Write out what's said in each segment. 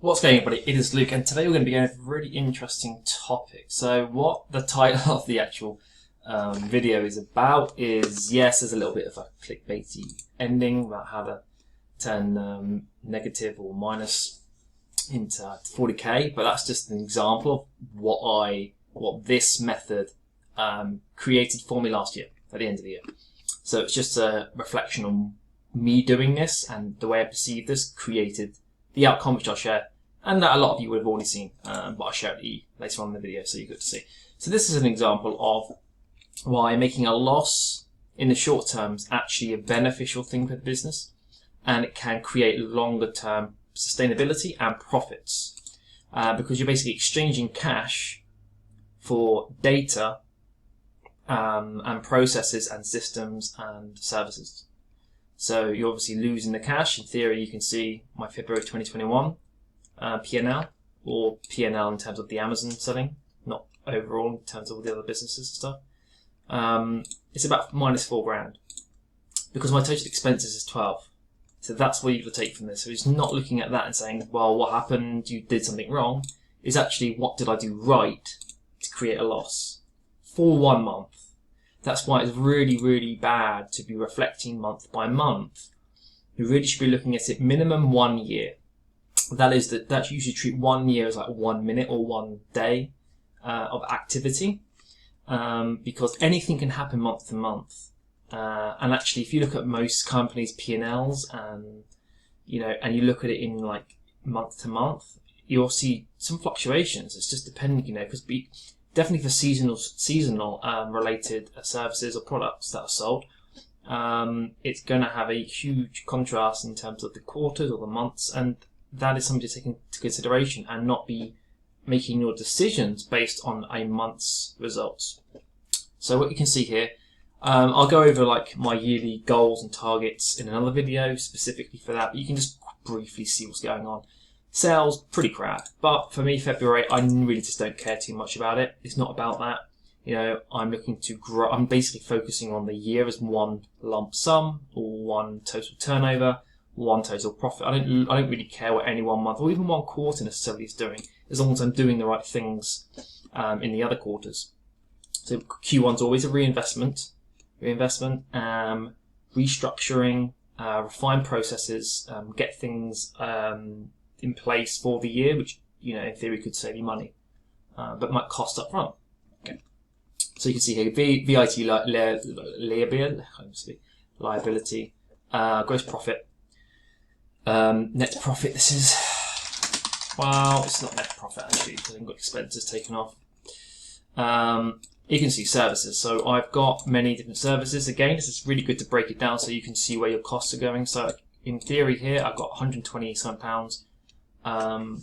What's going on, everybody? It is Luke, and today we're going to be going over a really interesting topic. So what the title of the actual video is about is, yes, there's a little bit of a clickbaity ending about how to turn negative or minus into 40k, but that's just an example of what this method created for me last year, at the end of the year. So it's just a reflection on me doing this, and the way I perceive this created the outcome, which I'll share, and that a lot of you would have already seen, but I'll share it later on in the video so you get to see. So this is an example of why making a loss in the short term is actually a beneficial thing for the business, and it can create longer term sustainability and profits, because you're basically exchanging cash for data and processes and systems and services. So you're obviously losing the cash. In theory, you can see my February 2021 P&L, or P&L in terms of the Amazon selling, not overall in terms of all the other businesses and stuff. It's about minus £4,000 because my total expenses is 12. So that's what you've got to take from this. So it's not looking at that and saying, well, what happened? You did something wrong. It's actually, what did I do right to create a loss for 1 month? That's why it's really, really bad to be reflecting month by month. You really should be looking at it minimum 1 year. That usually treat 1 year as like 1 minute or 1 day of activity, because anything can happen month to month. And actually, if you look at most companies' P&Ls and and you look at it in like month to month, you'll see some fluctuations. It's just depending, because definitely for seasonal related services or products that are sold, it's going to have a huge contrast in terms of the quarters or the months, and that is something to take into consideration and not be making your decisions based on a month's results. So what you can see here, I'll go over like my yearly goals and targets in another video specifically for that, but you can just briefly see what's going on. Sales, pretty crap, but for me, February, I really just don't care too much about it. It's not about that. I'm looking to grow. I'm basically focusing on the year as one lump sum, or one total turnover, one total profit. I don't really care what any 1 month or even 1 quarter necessarily is doing, as long as I'm doing the right things in the other quarters. So Q1's always a reinvestment, restructuring, refine processes, get things in place for the year, which in theory could save you money, but might cost up front. Okay, so you can see here VIT liability, gross profit, net profit. This is, well, it's not net profit actually because I've got expenses taken off. You can see services. So I've got many different services. Again, this is really good to break it down so you can see where your costs are going. So in theory here, I've got £120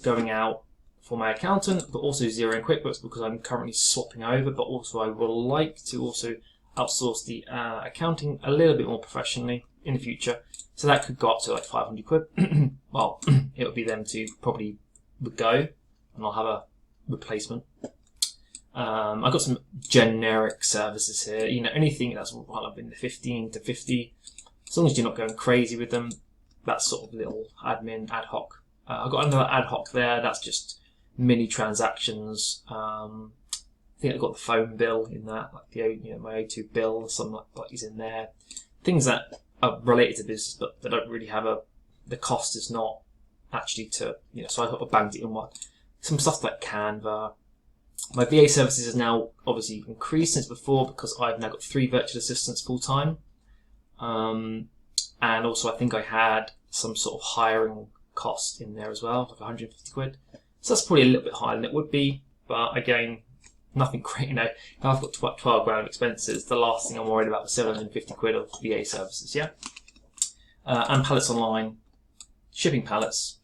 going out for my accountant, but also zero in QuickBooks because I'm currently swapping over, but also I would like to also outsource the accounting a little bit more professionally in the future. So that could go up to like 500 quid. Well, it would be them to probably go, and I'll have a replacement. I've got some generic services here, anything that's up in the 15 to 50, as long as you're not going crazy with them. That's sort of little admin ad hoc. I've got another ad hoc there, that's just mini transactions. I think I've got the phone bill in that, like my O2 bill or something like is in there. Things that are related to business, but they don't really have the cost is not actually to, so I banked it in one. Some stuff like Canva. My VA services has now obviously increased since before because I've now got 3 virtual assistants full time. And also I think I had some sort of hiring cost in there as well, like 150 quid. So that's probably a little bit higher than it would be, but again, nothing great. If I've got 12 grand expenses, the last thing I'm worried about is 750 quid of VA services, yeah? And pallets online, shipping pallets.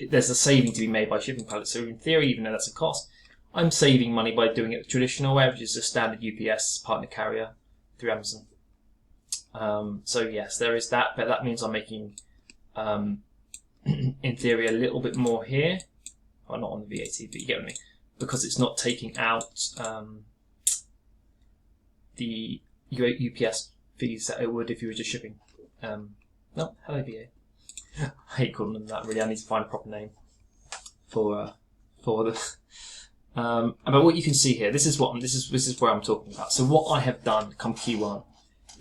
There's a saving to be made by shipping pallets, so in theory, even though that's a cost, I'm saving money by doing it the traditional way, which is a standard UPS partner carrier through Amazon. So yes, there is that, but that means I'm making, in theory, a little bit more here. Well, not on the VAT, but you get me, because it's not taking out the UPS fees that it would if you were just shipping. No, hello VA. I hate calling them that, really. I need to find a proper name. the. But what you can see here, this is where I'm talking about. So what I have done come Q1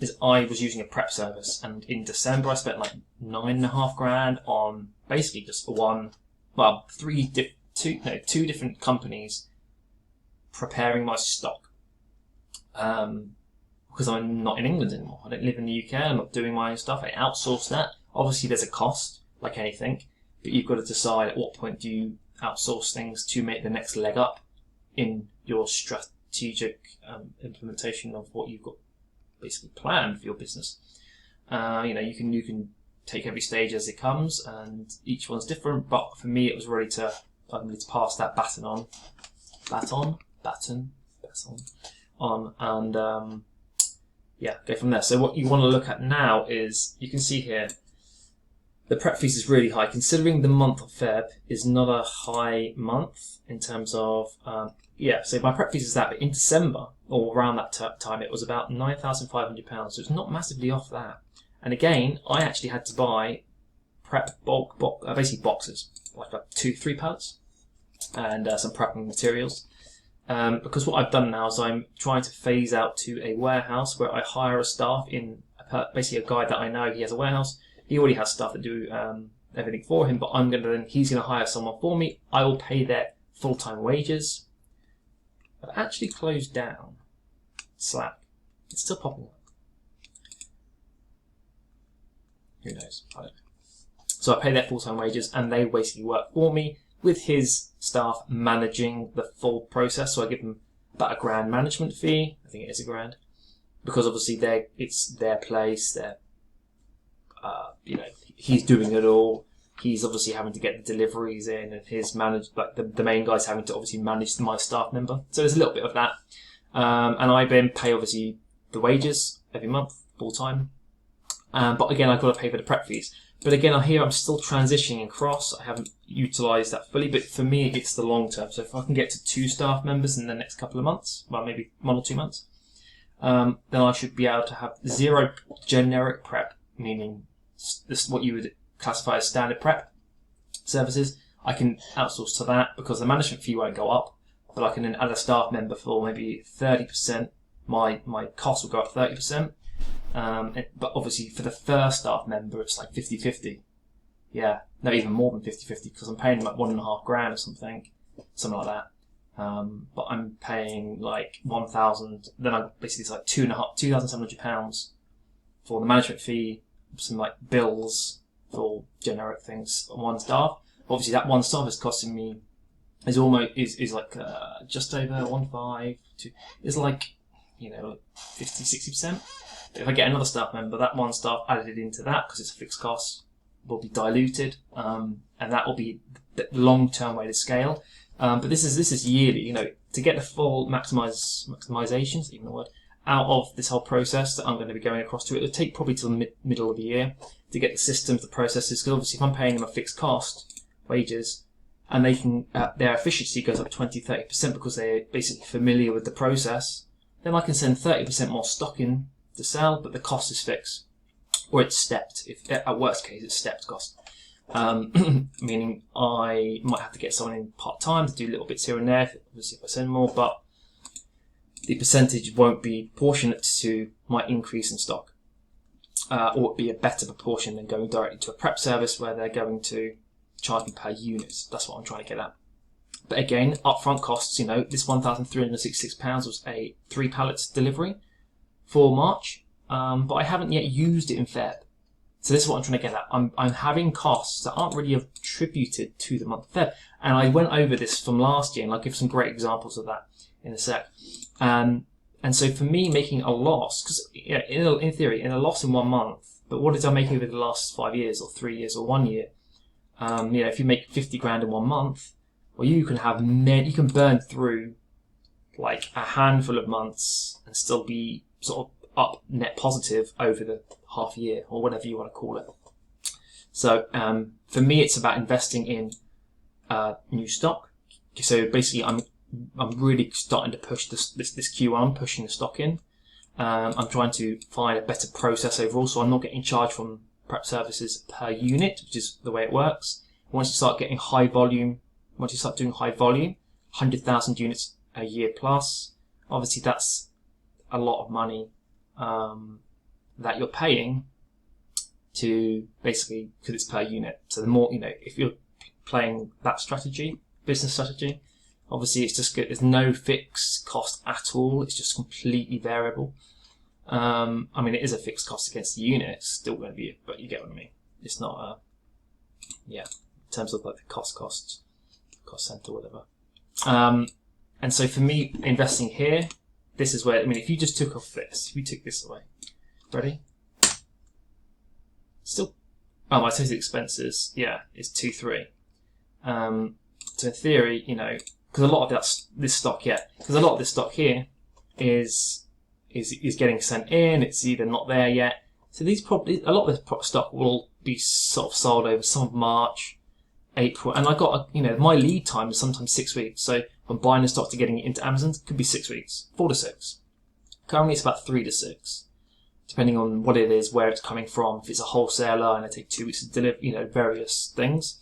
is I was using a prep service, and in December I spent like $9.5 grand on basically just two different companies preparing my stock. Because I'm not in England anymore. I don't live in the UK. I'm not doing my own stuff. I outsource that. Obviously, there's a cost, like anything, but you've got to decide at what point do you outsource things to make the next leg up in your strategic implementation of what you've got basically planned for your business. You can take every stage as it comes, and each one's different. But for me, it was really to pass that baton on, and go from there. So what you want to look at now is, you can see here, the prep fees is really high, considering the month of Feb is not a high month in terms of, so my prep fees is that, but in December, or around that time, it was about £9,500, so it's not massively off that. And again, I actually had to buy prep basically boxes, like 2-3 pallets, and some prepping materials. Because what I've done now is I'm trying to phase out to a warehouse where I hire a staff in, basically a guy that I know, he has a warehouse. He already has staff that do everything for him, but he's going to hire someone for me. I will pay their full-time wages. I've actually closed down Slack. It's still popping up. Who knows? I don't know. So I pay their full-time wages, and they basically work for me, with his staff managing the full process. So I give them about £1,000 management fee. I think it is £1,000, because obviously it's their place. He's doing it all. He's obviously having to get the deliveries in, and the main guy's having to obviously manage my staff member. So there's a little bit of that, and I then pay obviously the wages every month, full time. But again, I've got to pay for the prep fees. But again, I'm still transitioning across. I haven't utilised that fully, but for me, it's the long term. So if I can get to 2 staff members in the next couple of months, well, maybe 1 or 2 months, then I should be able to have 0 generic prep, meaning this is what you would classify as standard prep services. I can outsource to that because the management fee won't go up, but I can then add a staff member for maybe 30%. My cost will go up 30%. But obviously for the first staff member, it's like 50-50. Yeah, no, even more than 50-50, because I'm paying like £1.5 grand or something like that. But I'm paying like 1,000. Then basically it's like £2,700 for the management fee, some like bills for generic things on one staff. Obviously that one staff is costing me is like just over 1.5 to is like 50-60%. If I get another staff member, that one staff added into that, because it's a fixed cost, will be diluted, and that will be the long-term way to scale. But this is yearly. To get the full maximizations, even the word, out of this whole process that I'm going to be going across to, it'll take probably till the middle of the year to get the systems, the processes. Because obviously, if I'm paying them a fixed cost, wages, and they can their efficiency goes up 20-30% because they're basically familiar with the process, then I can send 30% more stock in to sell, but the cost is fixed, or it's stepped. If at worst case, it's stepped cost, meaning I might have to get someone in part time to do little bits here and there. Obviously, if I send more, but the percentage won't be proportionate to my increase in stock, or it'll be a better proportion than going directly to a prep service where they're going to charge me per unit. That's what I'm trying to get at. But again, upfront costs. This £1,366 was a 3 pallets delivery for March, but I haven't yet used it in Feb. So this is what I'm trying to get at. I'm having costs that aren't really attributed to the month of Feb. And I went over this from last year, and I'll give some great examples of that in a sec. And so for me, making a loss, because in theory, in a loss in 1 month, but what did I make over the last 5 years or 3 years or 1 year? If you make 50 grand in 1 month, well, you can burn through like a handful of months and still be sort of up net positive over the half year, or whatever you want to call it. So for me, it's about investing in new stock. So basically, I'm really starting to push this Q1, pushing the stock in. I'm trying to find a better process overall, so I'm not getting charged from prep services per unit, which is the way it works. Once you start getting high volume once you start doing high volume, 100,000 units a year plus, obviously that's a lot of money that you're paying to basically, because it's per unit. So the more, if you're playing that strategy, business strategy, obviously it's just good. There's no fixed cost at all. It's just completely variable. I mean, it is a fixed cost against the unit. It's still going to be, but you get what I mean. It's not in terms of like the cost center, whatever. And so for me, investing here, this is where, I mean, if you just took off this, if you took this away, ready? Still, my total expenses, is 2.3. So in theory, because a lot of this stock here is getting sent in. It's either not there yet. So a lot of this stock will be sort of sold over some of March, April, and I got my lead time is sometimes 6 weeks. So from buying the stock to getting it into Amazon, it could be 6 weeks, 4 to 6. Currently, it's about 3 to 6, depending on what it is, where it's coming from. If it's a wholesaler and it takes 2 weeks to deliver, various things.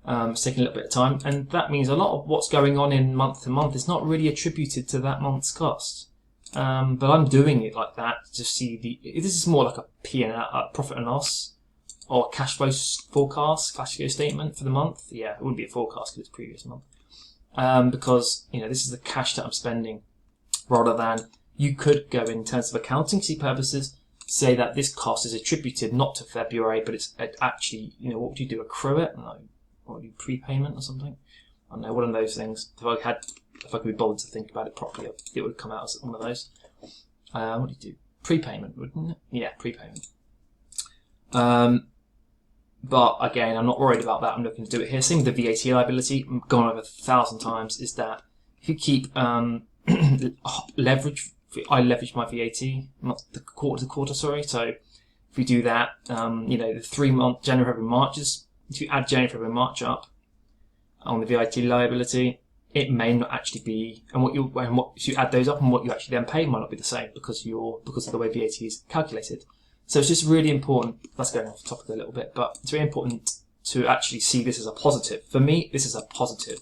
It's taking a little bit of time, and that means a lot of what's going on in month to month is not really attributed to that month's cost. But I'm doing it like that to see this is more like a P&L, profit and loss, or a cash flow forecast, cash flow statement for the month. Yeah, it wouldn't be a forecast because it's previous month. Because, this is the cash that I'm spending, rather than you could go in terms of accountancy purposes, say that this cost is attributed not to February, but it's actually, what would you do, accrue it? No. What would you, prepayment or something? I don't know, one of those things. If I could be bothered to think about it properly, it would come out as one of those. What do you do? Prepayment, wouldn't it? Yeah, prepayment. But again, I'm not worried about that. I'm looking to do it here. Same with the VAT liability. I've gone over 1,000 times. Is that if you keep leverage? I leverage my VAT, not the quarter to quarter. Sorry. So if you do that, the 3 month January, February, March is. If you add January, February, March up on the VAT liability, it may not actually be, and if you add those up and what you actually then pay might not be the same because of the way VAT is calculated. So it's just really important. That's going off the topic a little bit, but it's really important to actually see this as a positive. For me, this is a positive.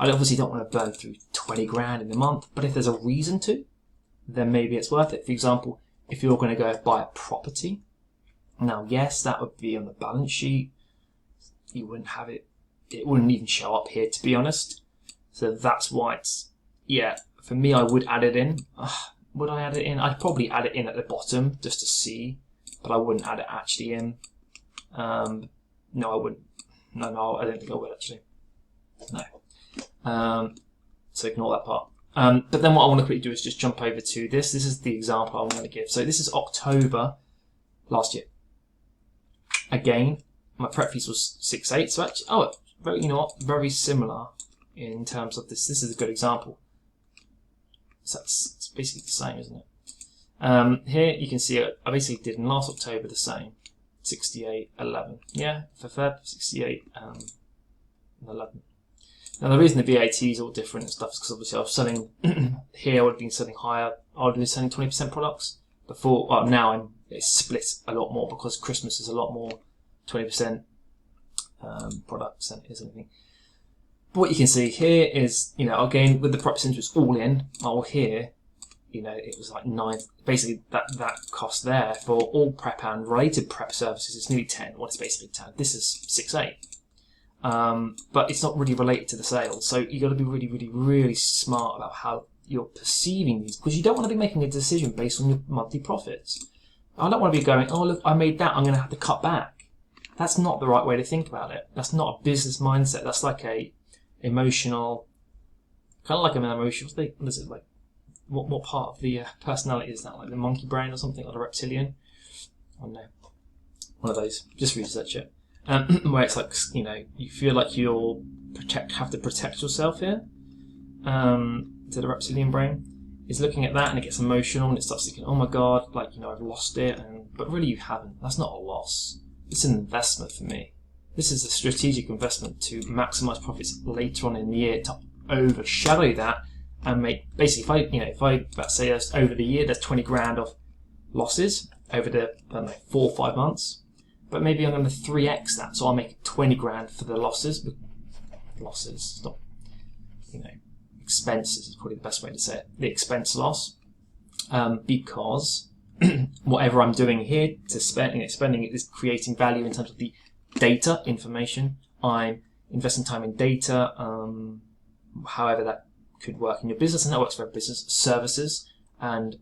I obviously don't want to burn through 20 grand in a month, but if there's a reason to, then maybe it's worth it. For example, if you're going to go buy a property, now yes, that would be on the balance sheet. You wouldn't have it. It wouldn't even show up here, to be honest. So that's why it's, for me, I would add it in. Would I add it in? I'd probably add it in at the bottom just to see, but I wouldn't add it actually in. No, I wouldn't. No, I don't think I would actually. No. So ignore that part. But then what I want to quickly do is just jump over to this. This is the example I want to give. So this is October last year. Again, my prep fees was 6.8. So actually, very similar in terms of this. This is a good example. So it's basically the same, isn't it? Here you can see I basically did in last October the same, 68.11. Yeah, for Feb 68 and 11. Now the reason the VAT is all different and stuff is because obviously I was selling here. I would have been selling higher. I would have been selling 20% products before. Well, now it's split a lot more because Christmas is a lot more 20% products than it is anything. But what you can see here is, again with the prep percentage it's all in. Here, it was like 9. Basically, that cost there for all prep and related prep services is nearly 10. Well, it's basically 10. This is 6.8. But it's not really related to the sales. So you got to be really, really, really smart about how you're perceiving these, because you don't want to be making a decision based on your monthly profits. I don't want to be going, oh look, I made that, I'm going to have to cut back. That's not the right way to think about it. That's not a business mindset. That's like a emotional, kind of like an emotional. What is it like? What part of the personality is that? Like the monkey brain or something, or the reptilian? I don't know. One of those. Just research it. Where it's like, you feel like you'll have to protect yourself here. To the reptilian brain is looking at that and it gets emotional and it starts thinking, oh my god, I've lost it, but really you haven't. That's not a loss. It's an investment for me. This is a strategic investment to maximize profits later on in the year, to overshadow that and make, basically, if I let's say over the year there's 20 grand of losses over the 4 or 5 months, but maybe I'm going to 3x that, so I'll make 20 grand for the losses. losses. It's not, expenses is probably the best way to say it. The expense loss, because whatever I'm doing here to spending it is creating value in terms of the data information. I'm investing time in data, however that could work in your business, and that works for business services and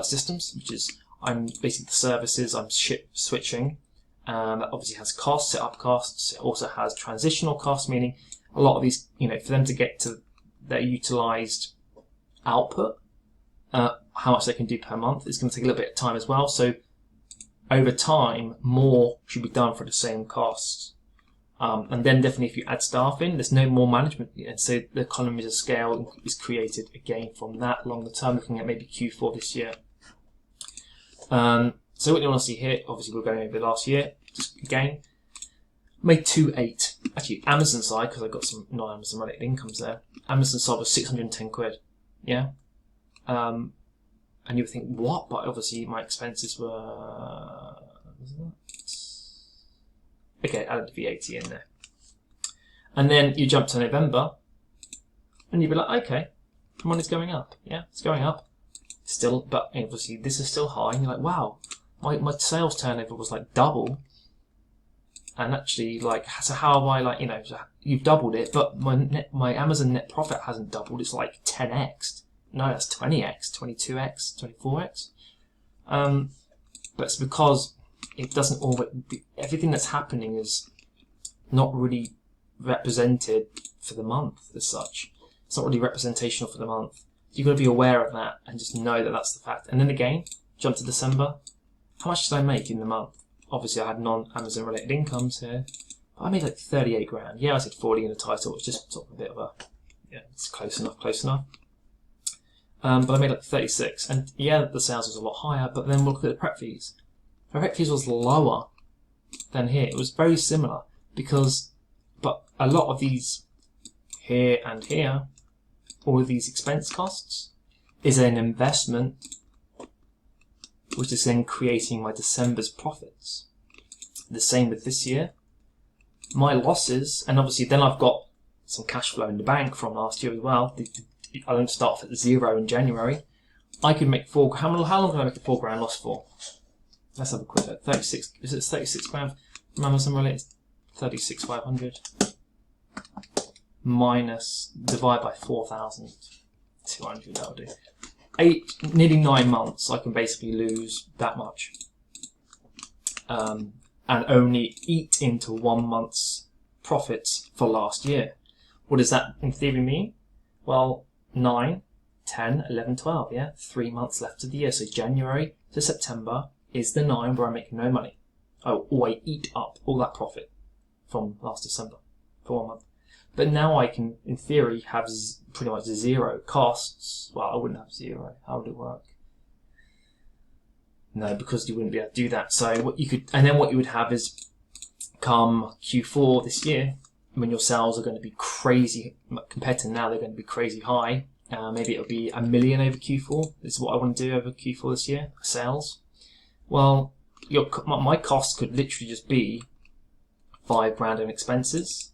systems, which is I'm basically the services I'm switching. That obviously has costs, setup costs. It also has transitional costs, meaning a lot of these, for them to get to their utilized output, how much they can do per month, is going to take a little bit of time as well. So over time, more should be done for the same costs. And then definitely if you add staff in, there's no more management. And so the economies of scale is created again from that longer term, looking at maybe Q4 this year. So what you want to see here, obviously we're going over last year, just again, made 2.8. Actually, Amazon side, because I've got some non-Amazon related incomes there, Amazon side was 610 quid. Yeah? And you would think, what? But obviously my expenses were... Okay, added the VAT in there. And then you jump to November, and you'd be like, okay, money's going up. Yeah, it's going up. Still, but obviously this is still high, and you're like, wow, my sales turnover was like double. And actually, so how have I, you've doubled it, but my Amazon net profit hasn't doubled. It's like 10x. No, that's 20x, 22x, 24x. But it's because it doesn't always, everything that's happening is not really represented for the month as such. It's not really representational for the month. You've got to be aware of that and just know that that's the fact. And then again, jump to December. How much did I make in the month? Obviously, I had non-Amazon related incomes here. But I made like 38 grand. Yeah, I said 40 in the title. It's just sort of a bit of a, it's close enough. But I made like 36. And yeah, the sales was a lot higher, but then we'll look at the prep fees. The prep fees was lower than here. It was very similar but a lot of these here and here, all of these expense costs, is an investment which is then creating my December's profits. The same with this year. My losses, and obviously then I've got some cash flow in the bank from last year as well. I don't start off at 0 in January. I could make how long can I make a £4 loss for? Let's have a quick look. 36, is it 36 grand from Amazon related? 36,500 minus, divide by 4,200, that'll do. Nearly 9 months, I can basically lose that much. And only eat into 1 month's profits for last year. What does that in theory mean? Well, 9, 10, 11, 12, yeah? 3 months left of the year. So January to September is the 9 where I make no money. Or I eat up all that profit from last December for 1 month. But now I can, in theory, have pretty much 0 costs. Well, I wouldn't have 0. How would it work? No, because you wouldn't be able to do that. So what you could, and then what you would have is, come Q4 this year, when your sales are going to be crazy compared to now, they're going to be crazy high. Maybe it'll be $1 million over Q4. This is what I want to do over Q4 this year, sales. Well, my costs could literally just be £5 grand in expenses.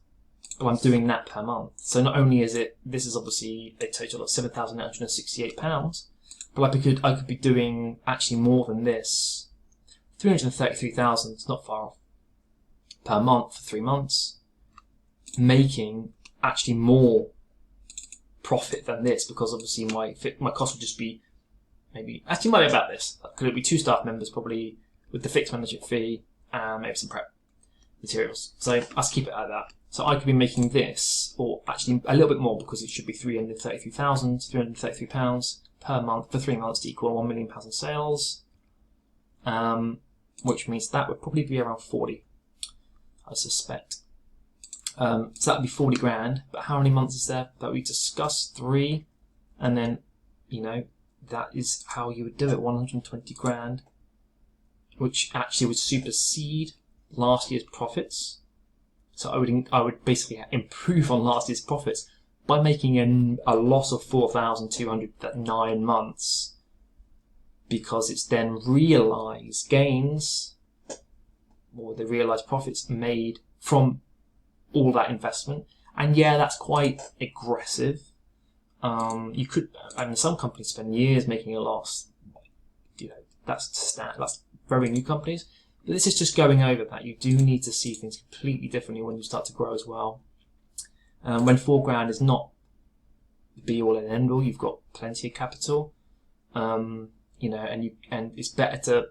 But I'm doing that per month. So not only is this is obviously a total of £7,968, but I could be doing actually more than this. 333,000, it's not far off, per month for 3 months, making actually more profit than this, because obviously my cost would just be maybe, actually might be about this. Could it be 2 staff members probably with the fixed management fee and maybe some prep materials. So let's keep it at that. So I could be making this, or actually a little bit more, because it should be £333 per month for 3 months to equal £1 million in sales, which means that would probably be around 40, I suspect. So that would be 40 grand, but how many months is there that we discussed? 3, and then, that is how you would do it, 120 grand, which actually would supersede last year's profits. So I would basically improve on last year's profits by making a loss of 4,200 for 9 months, because it's then realised gains, or the realised profits made from all that investment. And yeah, that's quite aggressive. You could, I mean, some companies spend years making a loss. You know, that's very new companies. But this is just going over that. You do need to see things completely differently when you start to grow as well. When £4,000 is not the be all and end all, you've got plenty of capital. You know, and it's better to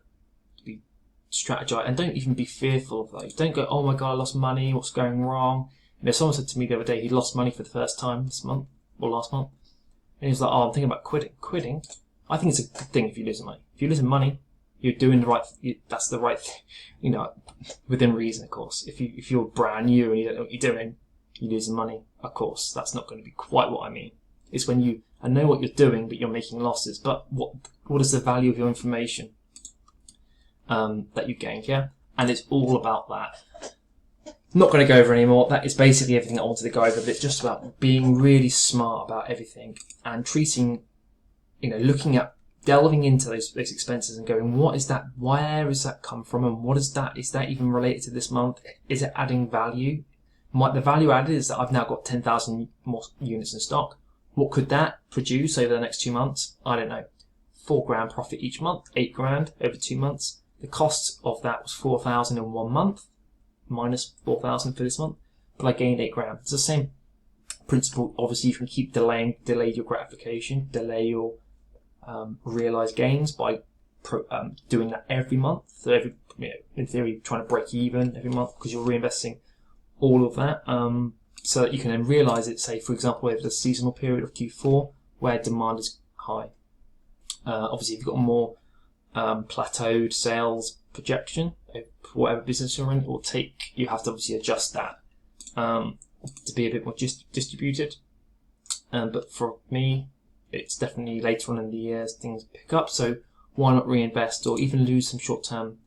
be strategize and don't even be fearful of those. Don't go, oh my god, I lost money. What's going wrong? You know, someone said to me the other day he lost money for the first time this month or last month, and he was like, "Oh, I'm thinking about quitting." Quitting? I think it's a good thing if you lose money. If you're losing money, you're doing the right. That's the right thing, you know, within reason, of course. If you're brand new and you don't know what you're doing, you're losing money. Of course, that's not going to be quite what I mean. It's when you know what you're doing, but you're making losses. But what is the value of your information that you gained? Yeah, and it's all about that. Not going to go over anymore. That is basically everything I wanted to go over. But it's just about being really smart about everything and treating, you know, looking at, delving into those expenses and going, what is that? Where does that come from? And what is that? Is that even related to this month? Is it adding value? The value added is that I've now got 10,000 more units in stock. What could that produce over the next 2 months? I don't know. £4,000 profit each month, £8,000 over 2 months. The cost of that was 4,000 in 1 month, minus 4,000 for this month, but I gained £8,000. It's the same principle. Obviously, you can keep delay your gratification, delay your realized gains by doing that every month. So in theory, trying to break even every month because you're reinvesting all of that. So that you can then realise it, say, for example, over the seasonal period of Q4, where demand is high. Obviously, if you've got a more plateaued sales projection for whatever business you're in, you have to obviously adjust that to be a bit more distributed. But for me, it's definitely later on in the year as things pick up. So why not reinvest or even lose some short-term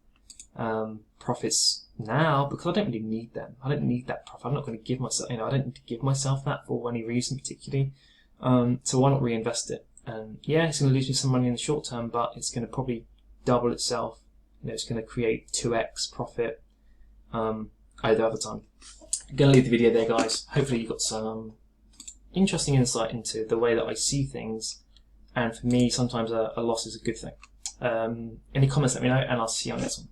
profits now, because I don't really need them. I don't need that profit. I'm not going to give myself, I don't need to give myself that for any reason particularly. So why not reinvest it? And yeah, it's going to lose me some money in the short term, but it's going to probably double itself. It's going to create 2x profit either other time. I'm going to leave the video there, guys. Hopefully you got some interesting insight into the way that I see things. And for me, sometimes a loss is a good thing. Any comments, let me know, and I'll see you on the next one.